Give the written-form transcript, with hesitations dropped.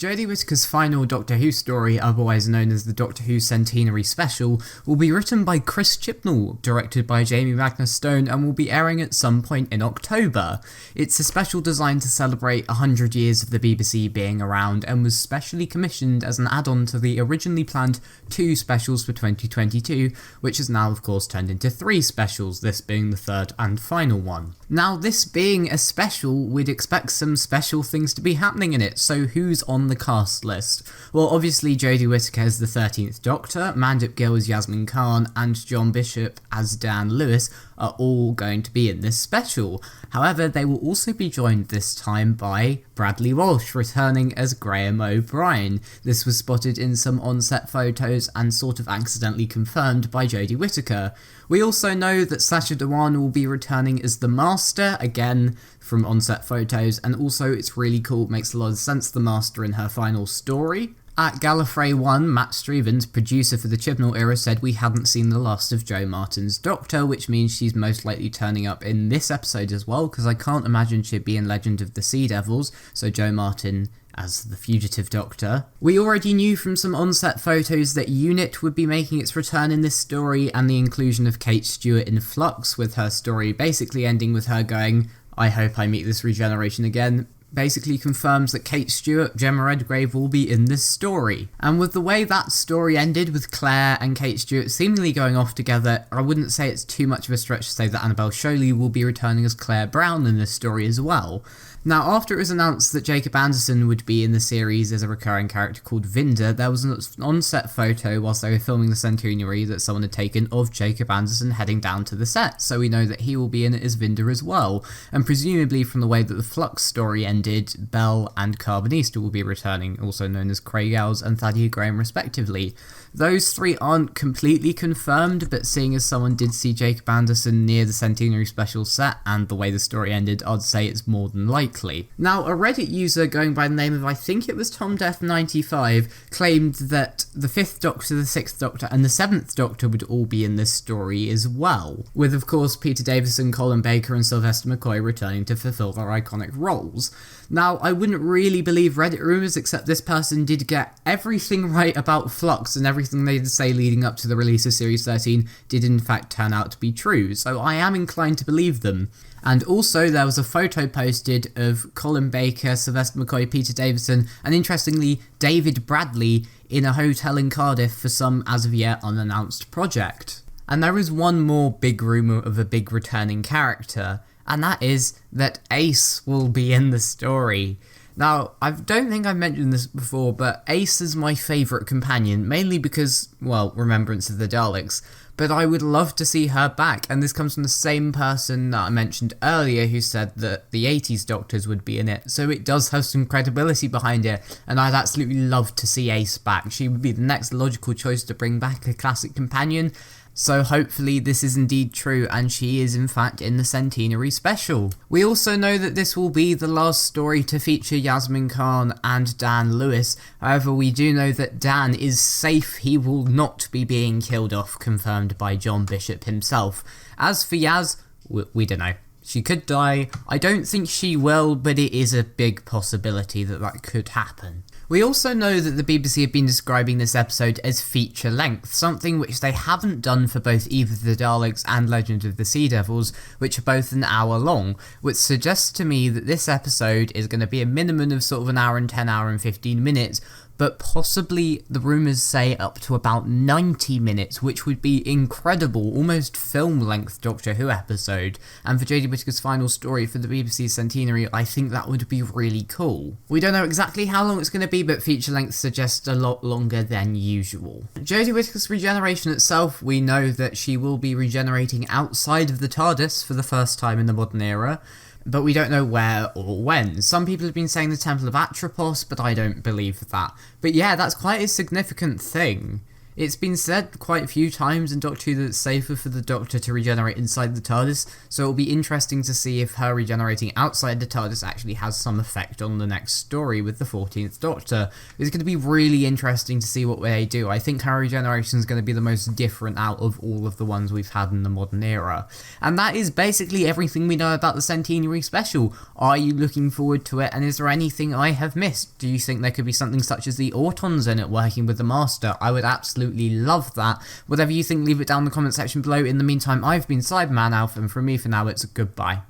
Jodie Whittaker's final Doctor Who story, otherwise known as the Doctor Who Centenary Special, will be written by Chris Chibnall, directed by Jamie Magnus Stone, and will be airing at some point in October. It's a special designed to celebrate 100 years of the BBC being around, and was specially commissioned as an add-on to the originally planned 2 specials for 2022, which has now of course turned into 3 specials, this being the third and final one. Now, this being a special, we'd expect some special things to be happening in it, so who's on the cast list? Well, obviously Jodie Whittaker as the 13th Doctor, Mandip Gill as Yasmin Khan, and John Bishop as Dan Lewis are all going to be in this special. However, they will also be joined this time by Bradley Walsh, returning as Graham O'Brien. This was spotted in some on-set photos and sort of accidentally confirmed by Jodie Whittaker. We also know that Sacha Dhawan will be returning as the Master, again from on-set photos, and also it's really cool, it makes a lot of sense, the Master in her final story. At Gallifrey 1, Matt Stevens, producer for the Chibnall era, said we hadn't seen the last of Jo Martin's Doctor, which means she's most likely turning up in this episode as well, because I can't imagine she'd be in Legend of the Sea Devils, so Jo Martin as the fugitive Doctor. We already knew from some on-set photos that UNIT would be making its return in this story, and the inclusion of Kate Stewart in Flux, with her story basically ending with her going, "I hope I meet this regeneration again," basically confirms that Kate Stewart, Gemma Redgrave will be in this story. And with the way that story ended, with Claire and Kate Stewart seemingly going off together, I wouldn't say it's too much of a stretch to say that Annabelle Sholey will be returning as Claire Brown in this story as well. Now, after it was announced that Jacob Anderson would be in the series as a recurring character called Vinder, there was an on-set photo whilst they were filming the Centenary that someone had taken of Jacob Anderson heading down to the set, so we know that he will be in it as Vinder as well, and presumably from the way that the Flux story ended, Belle and Carbonista will be returning, also known as Craig Ells and Thaddeus Graham respectively. Those 3 aren't completely confirmed, but seeing as someone did see Jacob Anderson near the Centenary special set and the way the story ended, I'd say it's more than likely. Now, a Reddit user going by the name of, I think it was TomDeath95, claimed that the 5th Doctor, the 6th Doctor, and the 7th Doctor would all be in this story as well, with of course Peter Davison, Colin Baker and Sylvester McCoy returning to fulfill their iconic roles. Now, I wouldn't really believe Reddit rumours, except this person did get everything right about Flux, and everything they did say leading up to the release of Series 13 did in fact turn out to be true, so I am inclined to believe them. And also there was a photo posted of Colin Baker, Sylvester McCoy, Peter Davison, and interestingly David Bradley in a hotel in Cardiff for some as of yet unannounced project. And there is one more big rumour of a big returning character, and that is that Ace will be in the story. Now, I don't think I've mentioned this before, but Ace is my favourite companion, mainly because, well, Remembrance of the Daleks, but I would love to see her back, and this comes from the same person that I mentioned earlier who said that the 80s Doctors would be in it, so it does have some credibility behind it, and I'd absolutely love to see Ace back. She would be the next logical choice to bring back a classic companion, so hopefully this is indeed true and she is in fact in the Centenary special. We also know that this will be the last story to feature Yasmin Khan and Dan Lewis, however we do know that Dan is safe, he will not be being killed off, confirmed by John Bishop himself. As for Yaz, we don't know. She could die, I don't think she will, but it is a big possibility that that could happen. We also know that the BBC have been describing this episode as feature-length, something which they haven't done for both Eve of the Daleks and Legend of the Sea Devils, which are both an hour long, which suggests to me that this episode is going to be a minimum of sort of an hour and 10, hour and 15 minutes, but possibly the rumours say up to about 90 minutes, which would be incredible, almost film-length Doctor Who episode. And for Jodie Whittaker's final story for the BBC Centenary, I think that would be really cool. We don't know exactly how long it's going to be, but feature-length suggests a lot longer than usual. Jodie Whittaker's regeneration itself, we know that she will be regenerating outside of the TARDIS for the first time in the modern era, but we don't know where or when. Some people have been saying the Temple of Atropos, but I don't believe that. But yeah, that's quite a significant thing. It's been said quite a few times in Doctor Who that it's safer for the Doctor to regenerate inside the TARDIS, so it'll be interesting to see if her regenerating outside the TARDIS actually has some effect on the next story with the 14th Doctor. It's going to be really interesting to see what they do. I think her regeneration is going to be the most different out of all of the ones we've had in the modern era. And that is basically everything we know about the Centenary special. Are you looking forward to it, and is there anything I have missed? Do you think there could be something such as the Autons in it working with the Master? I would absolutely love that. Whatever you think, leave it down in the comment section below. In the meantime, I've been Cyberman Alpha, and from me for now, it's goodbye.